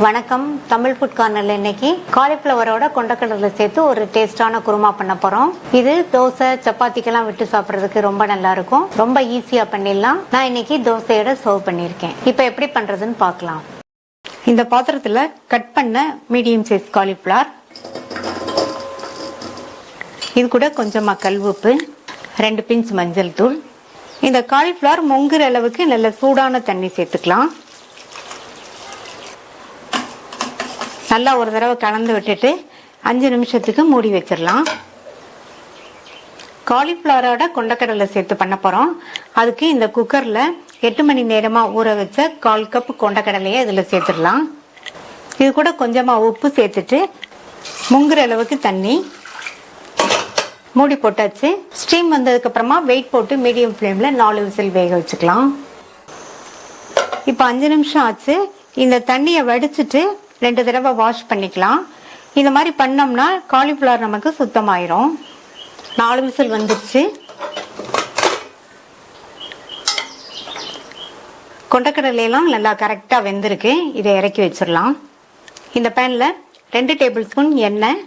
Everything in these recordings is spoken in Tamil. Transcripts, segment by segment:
வணக்கம். தமிழ் ஃபுட் கார்னர்ல இன்னைக்கு காலிஃப்ளவரோட கொண்டக்கடலை சேர்த்து ஒரு டேஸ்டான குருமா பண்ண போறோம். இது தோசை சப்பாத்திக்கெல்லாம் விட்டு சாப்பிட்றதுக்கு ரொம்ப நல்லா இருக்கும். ரொம்ப ஈஸியா பண்ணிடலாம். நான் இன்னைக்கு தோசையோட சர்வ் பண்ணியிருக்கேன். இப்போ எப்படி பண்றதுன்னு பார்க்கலாம். இந்த பாத்திரத்துல கட் பண்ண மீடியம் சைஸ் காலிஃப்ளவர், இது கூட கொஞ்சமா கல் உப்பு, 2 பிஞ்ச் மஞ்சள் தூள். இந்த காலிஃப்ளவர் முங்குற அளவுக்கு நல்ல சூடான தண்ணி சேர்த்துக்கலாம். நல்லா ஒரு தடவை கலந்து விட்டுட்டு 5 நிமிஷத்துக்கு மூடி வச்சிடலாம். காலிஃப்ளவரோட கொண்டக்கடலை சேர்த்து பண்ண போறோம். அதுக்கு இந்த குக்கர்ல 8 மணி நேரமா ஊற வச்ச 1/4 கப் கொண்டக்கடலையை இதுல சேர்த்துடலாம். இது கூட கொஞ்சமா உப்பு சேர்த்துட்டு முங்குற அளவுக்கு தண்ணி மூடி போட்டாச்சு. ஸ்டீம் வந்ததுக்கு அப்புறமா வெயிட் போட்டு மீடியம் ஃப்ளேம்ல 4 விசில் வேக வச்சுக்கலாம். இப்போ 5 நிமிஷம் ஆச்சு. இந்த தண்ணியை வடிச்சிட்டு 2 தடவை வாஷ் பண்ணிக்கலாம். இந்த மாதிரி பண்ணோம்னா காலிஃப்ளவர் நமக்கு சுத்தமாயிரும். 4 விசில் வந்துருச்சு. கொண்டக்கடலையெல்லாம் நல்லா கரெக்டாக வெந்திருக்கு. இதை இறக்கி வச்சிடலாம். இந்த பேனில் 2 டேபிள் ஸ்பூன் எண்ணெய்.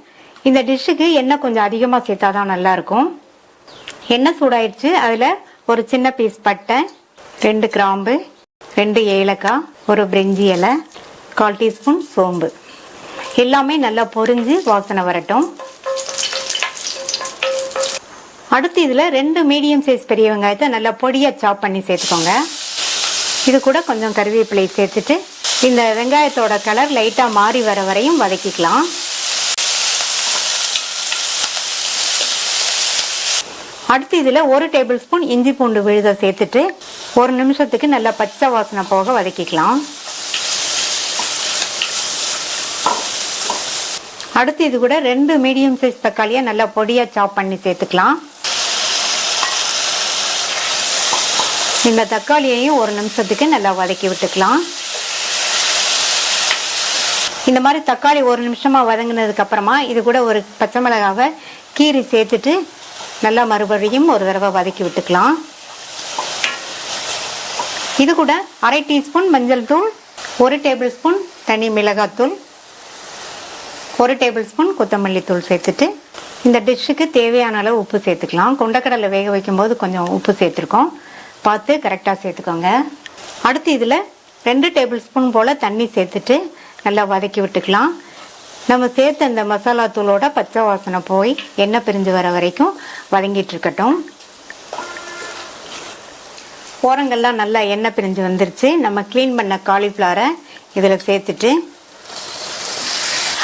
இந்த டிஷ்ஷுக்கு எண்ணெய் கொஞ்சம் அதிகமாக சேர்த்தாதான் நல்லா இருக்கும். எண்ணெய் சூடாயிடுச்சு. அதில் ஒரு சின்ன பீஸ் பட்டை, 2 கிராம்பு, 2 ஏலக்காய், ஒரு பிரிஞ்சி இலை, 1/4 டீஸ்பூன் சோம்பு, எல்லாமே நல்லா பொரிஞ்சு வாசனை வரட்டும். அடுத்து இதுல 2 மீடியம் சைஸ் பெரிய வெங்காயத்தை நல்லா பொடியா சாப் பண்ணி சேர்த்துக்கோங்க. இது கூட கொஞ்சம் கருவேப்பிலை சேர்த்துட்டு இந்த வெங்காயத்தோட கலர் லைட்டா மாறி வர வரையும் வதக்கிக்கலாம். அடுத்து இதுல 1 டேபிள் ஸ்பூன் இஞ்சி பூண்டு விழுதை சேர்த்துட்டு 1 நிமிஷத்துக்கு நல்லா பச்சை வாசனை போக வதக்கிக்கலாம். அடுத்து இது கூட 2 மீடியம் சைஸ் தக்காளியை நல்லா பொடியா சாப் பண்ணி சேர்த்துக்கலாம். இந்த தக்காளியையும் 1 நிமிஷத்துக்கு நல்லா வதக்கி விட்டுக்கலாம். இந்த மாதிரி தக்காளி 1 நிமிஷமா வதங்கினதுக்கு அப்புறமா இது கூட ஒரு பச்சை மிளகாவை கீரி சேர்த்துட்டு நல்லா மறுபடியும் ஒரு தடவை வதக்கி விட்டுக்கலாம். இது கூட 1/2 டீஸ்பூன் மஞ்சள் தூள், 1 டேபிள் ஸ்பூன் தனி மிளகாத்தூள், 1 டேபிள் ஸ்பூன் கொத்தமல்லி தூள் சேர்த்துட்டு இந்த டிஷ்ஷுக்கு தேவையான அளவு உப்பு சேர்த்துக்கலாம். கொண்டக்கடலை வேக வைக்கும் போது கொஞ்சம் உப்பு சேர்த்துருக்கோம். பார்த்து கரெக்டாக சேர்த்துக்கோங்க. அடுத்து இதில் 2 டேபிள் ஸ்பூன் போல் தண்ணி சேர்த்துட்டு நல்லா வதக்கி விட்டுக்கலாம். நம்ம சேர்த்த இந்த மசாலா தூளோட பச்சை வாசனை போய் எண்ணெய் பிரிஞ்சு வர வரைக்கும் வதங்கிட்டு இருக்கட்டும். ஓரங்கள்லாம் நல்லா எண்ணெய் பிரிஞ்சு வந்துருச்சு. நம்ம க்ளீன் பண்ண காலிஃப்ளவரை இதில் சேர்த்துட்டு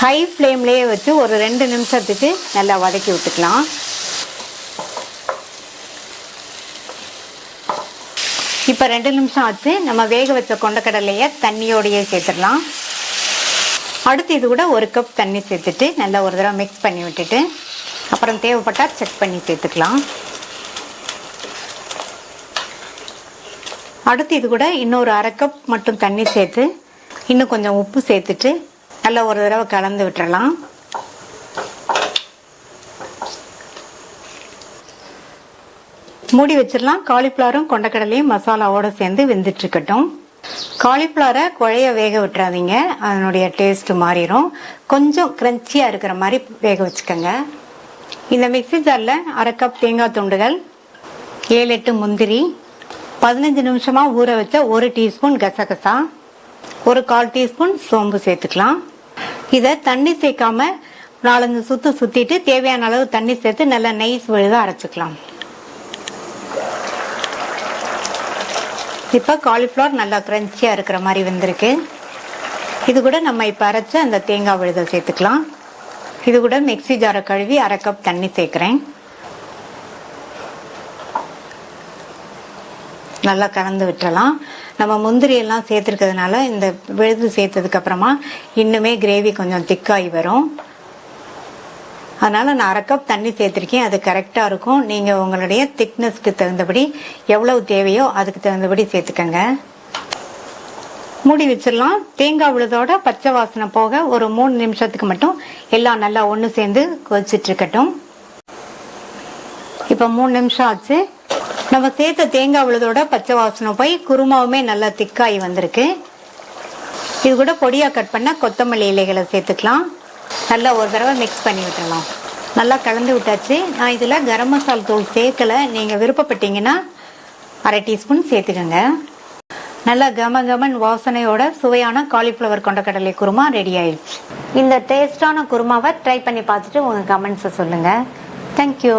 ஹை ஃப்ளேம்லேயே வச்சு ஒரு 2 நிமிஷத்துக்கு நல்லா வதக்கி விட்டுக்கலாம். இப்போ 2 நிமிஷம் ஆச்சு. நம்ம வேக வச்ச கொண்டக்கடலையை தண்ணியோடையே சேர்த்துடலாம். அடுத்து இது கூட 1 கப் தண்ணி சேர்த்துட்டு நல்லா ஒரு தடவை மிக்ஸ் பண்ணி விட்டுட்டு அப்புறம் தேவைப்பட்டால் செக் பண்ணி சேர்த்துக்கலாம். அடுத்து இது கூட இன்னொரு 1/2 கப் மட்டும் தண்ணி சேர்த்து இன்னும் கொஞ்சம் உப்பு சேர்த்துட்டு நல்லா ஒரு தடவை கலந்து விட்டுறலாம். மூடி வச்சிடலாம். காலிஃப்ளவரும் கொண்டக்கடலையும் மசாலாவோட சேர்ந்து வெந்துட்டு இருக்கட்டும். காலிஃப்ளவரை குழைய வேக விட்டுறாதீங்க, அதனுடைய டேஸ்ட் மாறிடும். கொஞ்சம் கிரன்ச்சியா இருக்கிற மாதிரி வேக வச்சுக்கோங்க. இந்த மிக்ஸி ஜாரில் 1/2 கப் தேங்காய் துண்டுகள், 7-8 முந்திரி, 15 நிமிஷமா ஊற வச்ச 1 டீஸ்பூன் கசகசா, ஒரு 1/4 டீஸ்பூன் சோம்பு சேர்த்துக்கலாம். இதை தண்ணி சேர்க்காம 4-5 சுத்து சுத்திட்டு தேவையான அளவு தண்ணி சேர்த்து நல்லா நைஸ் விழுதா அரைச்சிக்கலாம். இப்போ காலிஃப்ளவர் நல்லா கிரன்ச்சியா இருக்கிற மாதிரி வெந்திருக்கு. இது கூட நம்ம இப்போ அரைச்ச அந்த தேங்காய் விழுதை சேர்த்துக்கலாம். இது கூட மிக்ஸி ஜாரை கழுவி 1/2 கப் தண்ணி சேர்க்குறேன். நல்லா கலந்து விட்டுறலாம். நம்ம முந்திரி எல்லாம் சேர்த்துருக்கிறதுனால இந்த விழுது சேர்த்ததுக்கு அப்புறமா இன்னுமே கிரேவி கொஞ்சம் திக்காகி வரும். அதனால நான் 1/2 கப் தண்ணி சேர்த்துருக்கேன். அது கரெக்டாக இருக்கும். நீங்கள் உங்களுடைய திக்னஸ்க்கு தகுந்தபடி எவ்வளவு தேவையோ அதுக்கு தகுந்தபடி சேர்த்துக்கங்க. மூடி வச்சிடலாம். தேங்காய் விழுதோட பச்சை வாசனை போக ஒரு 3 நிமிஷத்துக்கு மட்டும் எல்லாம் நல்லா ஒன்று சேர்ந்து கொதிச்சிட்டு இருக்கட்டும். இப்போ 3 நிமிஷம் ஆச்சு. நம்ம சேர்த்த தேங்காய் விழுதோட பச்சை வாசனை போய் குருமாவுமே நல்லா திக்காகி வந்திருக்கு. இது கூட பொடியாக கட் பண்ண கொத்தமல்லி இலைகளை சேர்த்துக்கலாம். நல்லா ஒரு தடவை மிக்ஸ் பண்ணி விட்டுடலாம். நல்லா கலந்து விட்டாச்சு. நான் இதில் கரம் மசாலா தூள் சேர்க்கலை. நீங்கள் விருப்பப்பட்டீங்கன்னா அரை டீஸ்பூன் சேர்த்துக்கோங்க. நல்லா கமன் வாசனையோட சுவையான காலிஃப்ளவர் கொண்டக்கடலை குருமா ரெடி ஆயிடுச்சு. இந்த டேஸ்டான குருமாவை ட்ரை பண்ணி பார்த்துட்டு உங்கள் கமெண்ட்ஸை சொல்லுங்கள். தேங்க்யூ.